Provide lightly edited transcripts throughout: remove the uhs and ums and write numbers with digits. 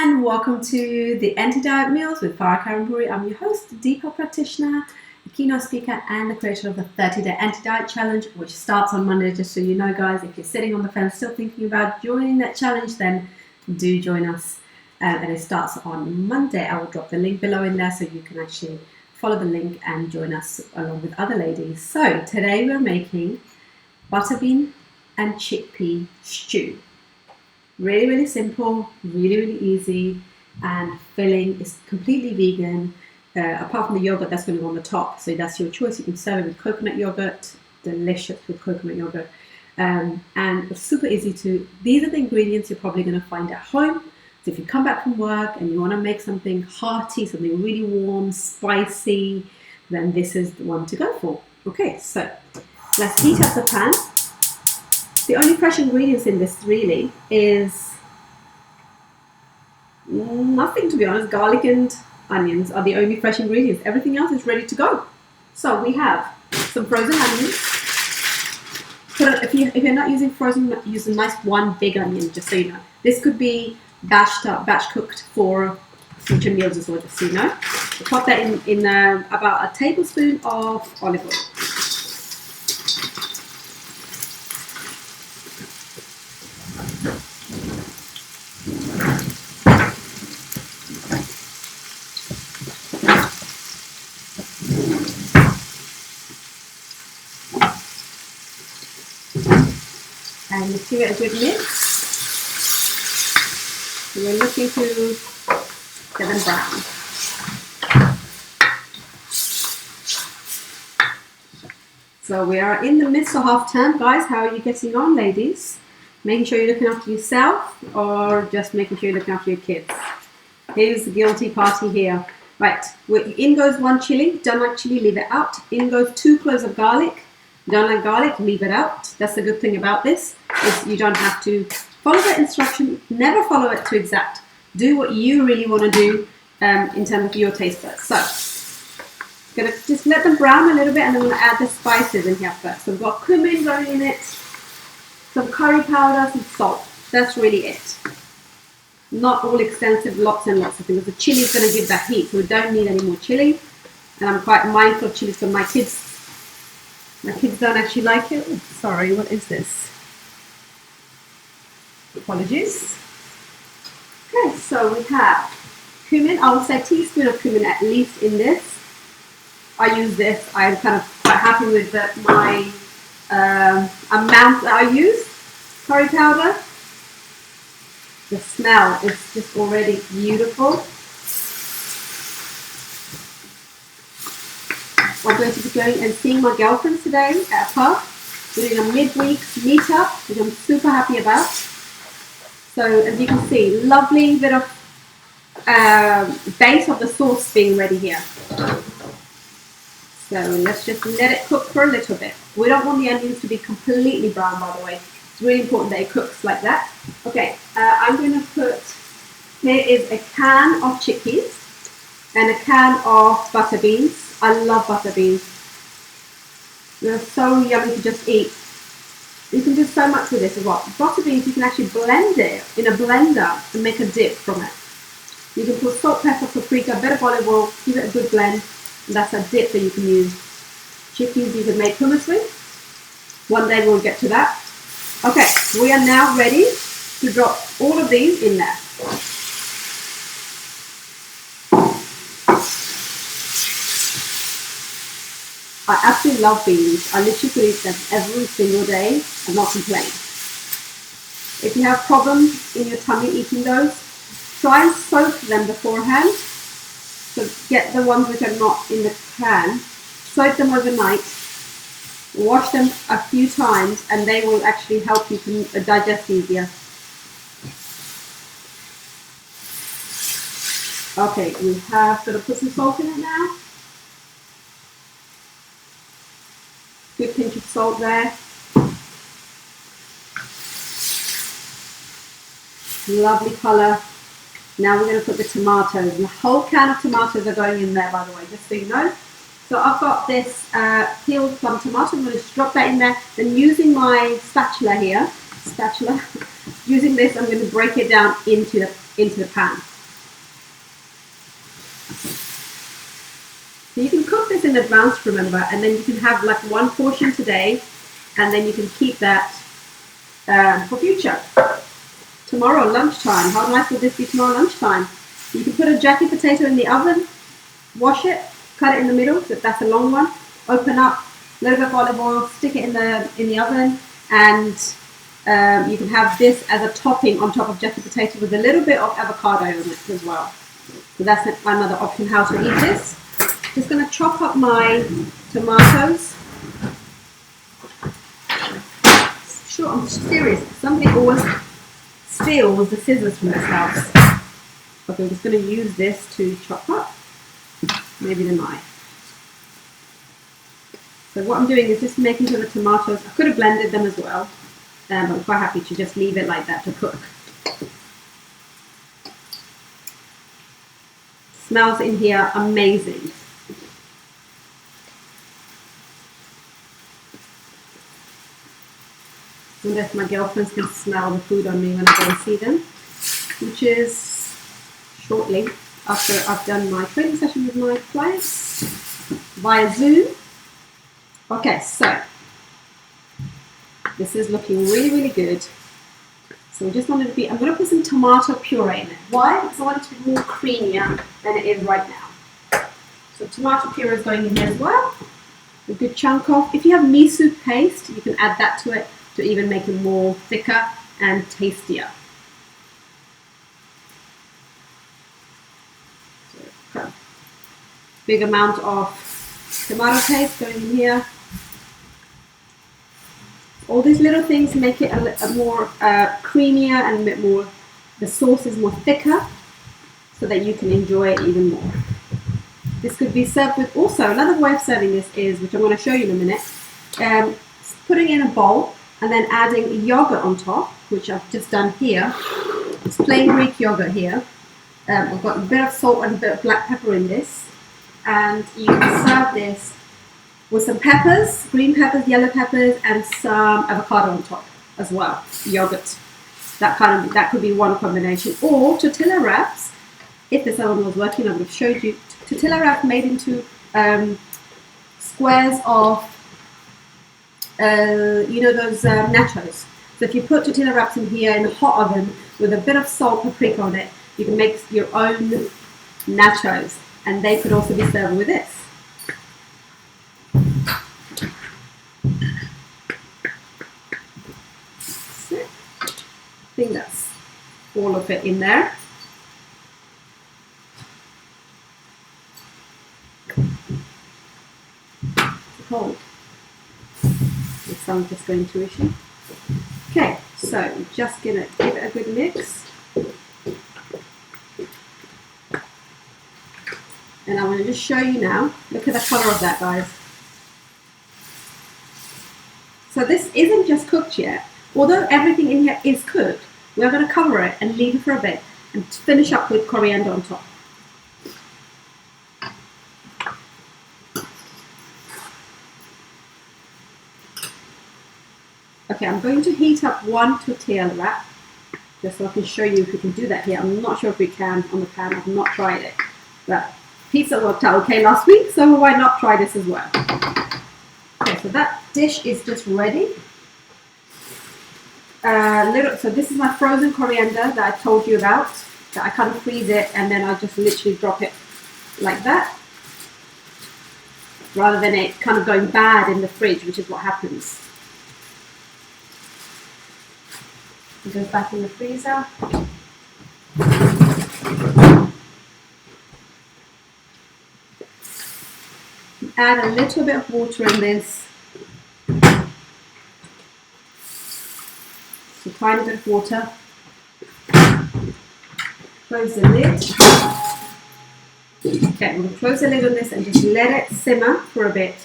and welcome to the Anti-Diet Meals with Farah Kariamburi. I'm your host, Deepa practitioner, a keynote speaker, and the creator of the 30-Day Anti-Diet Challenge, which starts on Monday. Just so you know, guys, if you're sitting on the fence still thinking about joining that challenge, then do join us. And it starts on Monday. I will drop the link below in there so you can actually follow the link and join us along with other ladies. So today we're making butterbean and chickpea stew. Really, really simple, really, really easy, and filling is completely vegan, apart from the yogurt that's going to go on the top. So that's your choice. You can serve it with coconut yogurt, delicious with coconut yogurt, and it's super easy to. These are the ingredients you're probably going to find at home. So if you come back from work and you want to make something hearty, something really warm, spicy, then this is the one to go for. Okay, so let's heat up the pan. The only fresh ingredients in this really is nothing, to be honest. Garlic and onions are the only fresh ingredients. Everything else is ready to go. So we have some frozen onions. If you're not using frozen, use a nice one big onion, just so you know. This could be batch cooked for future meals as well, just so you know. We'll pop that in about a tablespoon of olive oil. And let's give it a good mix. So we're looking to get them brown. So we are in the midst of half term, guys. How are you getting on, ladies? Making sure you're looking after yourself, or just making sure you're looking after your kids? Here's the guilty party here. Right, in goes one chili. Don't like chili, leave it out. In goes 2 cloves of garlic. Don't like garlic, leave it out. That's the good thing about this, is you don't have to follow the instruction. Never follow it to exact. Do what you really want to do in terms of your taste buds. So, gonna just let them brown a little bit, and then I'm gonna add the spices in here first. So we've got cumin going in it, some curry powder, some salt. That's really it. Not all extensive, lots and lots of things. The chili is gonna give that heat, so we don't need any more chili. And I'm quite mindful of chili, so my kids don't actually like it. Oh, sorry, what is this? Apologies. Okay, so we have cumin. I would say a teaspoon of cumin at least in this. I use this. I'm kind of quite happy with my amount that I use. Curry powder. The smell is just already beautiful. I'm going to be going and seeing my girlfriend today at a pub. We're doing a midweek meetup, which I'm super happy about. So as you can see, lovely bit of base of the sauce being ready here. So let's just let it cook for a little bit. We don't want the onions to be completely brown, by the way. It's really important that it cooks like that. Okay, I'm going to put, here is a can of chickpeas and a can of butter beans. I love butter beans. They're so yummy to just eat. You can do so much with this as well. Butter beans, you can actually blend it in a blender and make a dip from it. You can put salt, pepper, paprika, a bit of olive oil, give it a good blend, and that's a dip that you can use. Chickpeas you can make hummus with. One day we'll get to that. Okay, we are now ready to drop all of these in there. I absolutely love beans. I literally could eat them every single day and not complain. If you have problems in your tummy eating those, try and soak them beforehand. So get the ones which are not in the can, soak them overnight, wash them a few times, and they will actually help you to digest easier. Okay, we have sort of put some salt in it now. Good pinch of salt there. Lovely colour. Now we're going to put the tomatoes. And the whole can of tomatoes are going in there, by the way, just so you know. So I've got this peeled plum tomato. I'm going to drop that in there. Then using my spatula here, using this, I'm going to break it down into the pan. So you can cook this in advance, remember, and then you can have like one portion today, and then you can keep that for future. Tomorrow lunchtime, how nice would this be tomorrow lunchtime? You can put a jacket potato in the oven, wash it, cut it in the middle, so that's a long one, open up, a little bit of olive oil, stick it in the oven, and you can have this as a topping on top of jacket potato with a little bit of avocado on it as well. So that's another option how to eat this. Just going to chop up my tomatoes. Sure, I'm serious. Somebody always steals the scissors from this house. Okay, I'm just going to use this to chop up. Maybe the knife. So what I'm doing is just making sure the tomatoes, I could have blended them as well, but I'm quite happy to just leave it like that to cook. Smells in here amazing. I wonder if my girlfriends can smell the food on me when I go and see them, which is shortly after I've done my training session with my clients via Zoom. Okay, so this is looking really, really good. So we just wanted to be, I'm going to put some tomato puree in it. Why? Because I want it to be more creamier than it is right now. So tomato puree is going in here as well. A good chunk of, if you have miso paste, you can add that to it to even make it more thicker and tastier. So, okay. Big amount of tomato paste going in here. All these little things make it a more creamier and a bit more, the sauce is more thicker so that you can enjoy it even more. This could be served with, also another way of serving this is, which I'm going to show you in a minute, putting in a bowl and then adding yogurt on top, which I've just done here. It's plain Greek yogurt here. I've got a bit of salt and a bit of black pepper in this, and you can serve this with some peppers, green peppers, yellow peppers, and some avocado on top as well. Yogurt. That could be one combination. Or tortilla wraps. If this other one was working, I would have showed you. Tortilla wraps made into squares of, you know, those nachos. So if you put tortilla wraps in here in a hot oven with a bit of salt, paprika on it, you can make your own nachos, and they could also be served with this. I think that's all of it in there. It's cold. It sounds just going to issue. Okay, so I'm just gonna give it a good mix. And I'm going to just show you now. Look at the colour of that, guys. So this isn't just cooked yet. Although everything in here is cooked, we're going to cover it and leave it for a bit and finish up with coriander on top. Okay, I'm going to heat up one tortilla wrap just so I can show you if we can do that here. I'm not sure if we can on the pan. I've not tried it, but pizza worked out okay last week, so why not try this as well? Okay, so that dish is just ready. So this is my frozen coriander that I told you about, that I kind of freeze it and then I just literally drop it like that, rather than it kind of going bad in the fridge, which is what happens. It goes back in the freezer. Add a little bit of water in this. So a tiny bit of water. Close the lid. Okay, we're going to close the lid on this and just let it simmer for a bit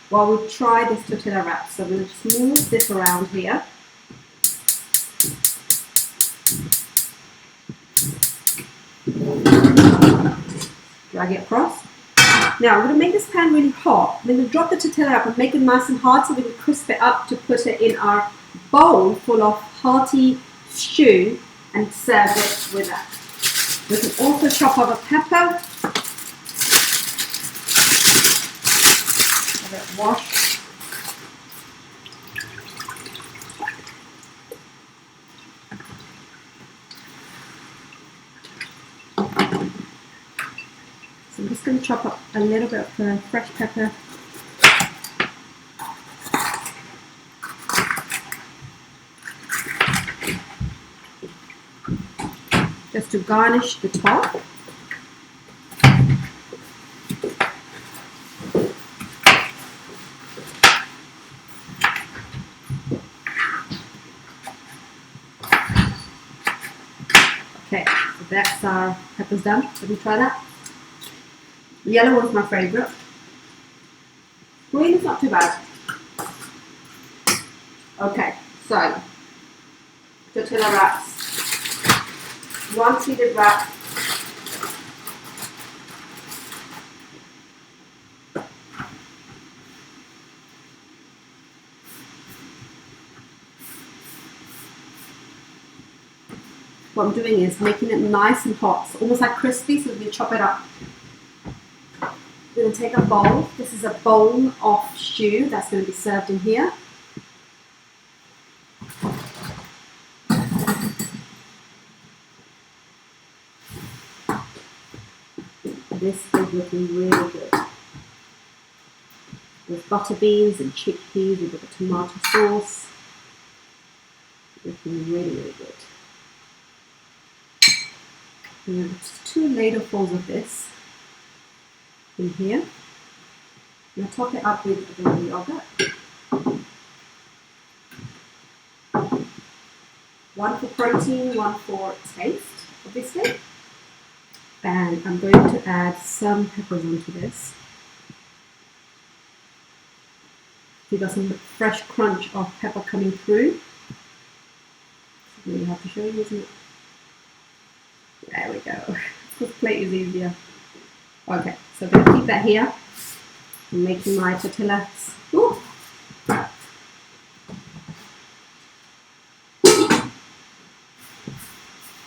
while we try this tortilla wrap. So I'm going to just move this around here. Drag it across. Now I'm going to make this pan really hot. Then we'll drop the tortilla up and make it nice and hard so we can crisp it up to put it in our bowl full of hearty stew and serve it with that. We can also chop up a pepper. wash. So I'm just going to chop up a little bit of the fresh pepper. Just to garnish the top. Okay, so that's our peppers done. Let me try that. The yellow one's my favourite. Green is not too bad. Okay, so tortilla wraps. One seeded wrap. What I'm doing is making it nice and hot, so almost like crispy, so you chop it up. I'm going to take a bowl. This is a bowl of stew that's going to be served in here. This is looking really good. There's butter beans and chickpeas with a tomato sauce. Looking really, really good. And then just 2 ladlefuls of this in here. And I'll top it up with a bit of yogurt. 1 for protein, 1 for taste, obviously. And I'm going to add some peppers onto this. So you got some fresh crunch of pepper coming through. It's really hard to show you, isn't it? There we go. This plate is easier. Okay, so I'm going to keep that here. I'm making my tortillas. Ooh.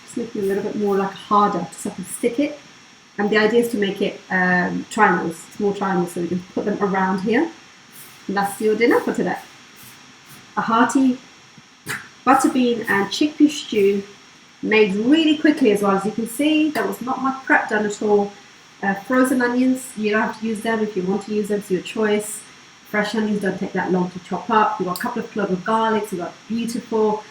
Just making it a little bit more like harder so I can stick it. And the idea is to make it triangles, small triangles, so we can put them around here. And that's your dinner for today. A hearty butter bean and chickpea stew, made really quickly as well. As you can see, there was not much prep done at all. Frozen onions, you don't have to use them. If you want to use them, it's your choice. Fresh onions don't take that long to chop up. You've got a couple of cloves of garlic, you've got beautiful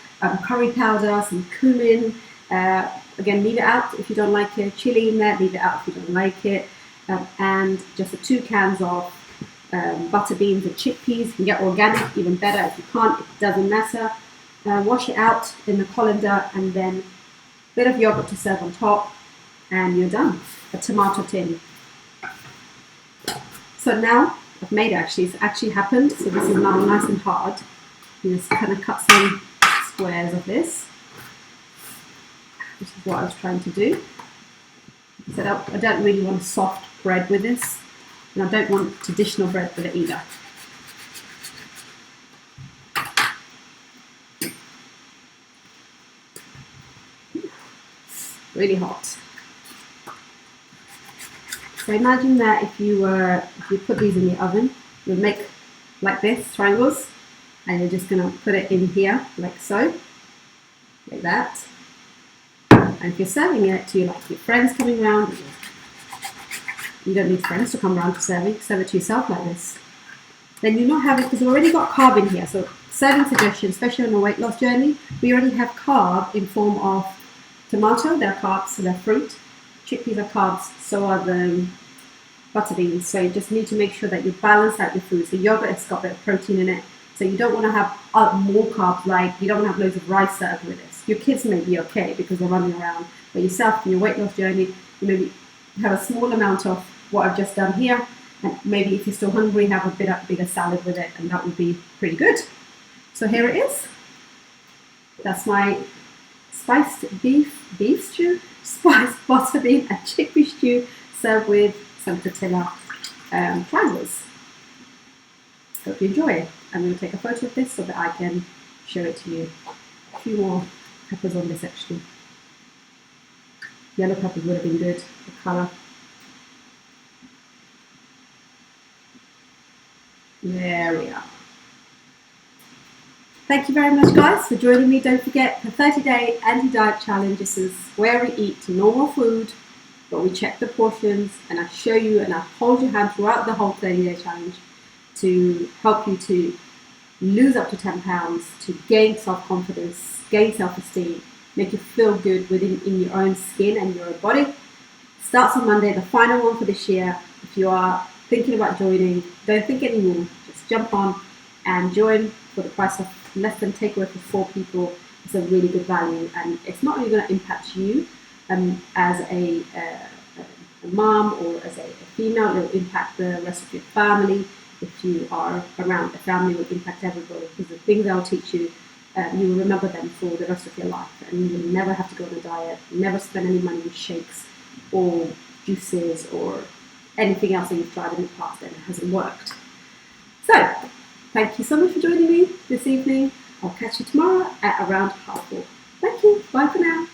curry powder, some cumin. Again, leave it out if you don't like it. Chili in there, leave it out if you don't like it. And just the 2 cans of butter beans and chickpeas. You can get organic, even better. If you can't, it doesn't matter. Wash it out in the colander and then a bit of yogurt to serve on top, and you're done. A tomato tin. So now I've made it actually. It's actually happened. So this is now nice and hard. You just kind of cut some squares of this. This is what I was trying to do. So I don't really want soft bread with this, and I don't want traditional bread with it either. Really hot. So imagine that if you put these in the oven, you'll make like this, triangles, and you're just going to put it in here, like so, like that. And if you're serving it to your friends coming around, you don't need friends to come around to serve it to yourself like this. Then you're not having, because we've already got carb in here, so serving suggestion, especially on a weight loss journey, we already have carb in form of tomato, they're carbs, so they're fruit. Chickpeas are carbs, so are the butter beans. So you just need to make sure that you balance out your foods. The yogurt has got a bit of protein in it, so you don't want to have more carbs, like you don't want to have loads of rice served with this. Your kids may be okay because they're running around, but yourself in your weight loss journey, you maybe have a small amount of what I've just done here, and maybe if you're still hungry, have a bigger salad with it, and that would be pretty good. So here it is. That's my spiced beef stew, spiced butter bean and chickpea stew, served with some tortilla triangles. Hope you enjoy it. I'm going to take a photo of this so that I can show it to you. A few more peppers on this actually. Yellow peppers would have been good, the colour. There we are. Thank you very much, guys, for joining me. Don't forget the 30-day anti-diet challenge. This is where we eat normal food, but we check the portions, and I show you and I hold your hand throughout the whole 30-day challenge to help you to lose up to 10 pounds, to gain self-confidence, gain self-esteem, make you feel good in your own skin and your own body. Starts on Monday, the final one for this year. If you are thinking about joining, don't think anymore. Just jump on and join for the price of less than takeaway for 4 people. It's a really good value, and it's not only going to impact you as a mom or as a female, it will impact the rest of your family. If you are around a family, it will impact everybody, because the things I'll teach you, you will remember them for the rest of your life, and you will never have to go on a diet, never spend any money on shakes or juices or anything else that you've tried in the past and it hasn't worked. So, thank you so much for joining me this evening. I'll catch you tomorrow at around 4:30. Thank you. Bye for now.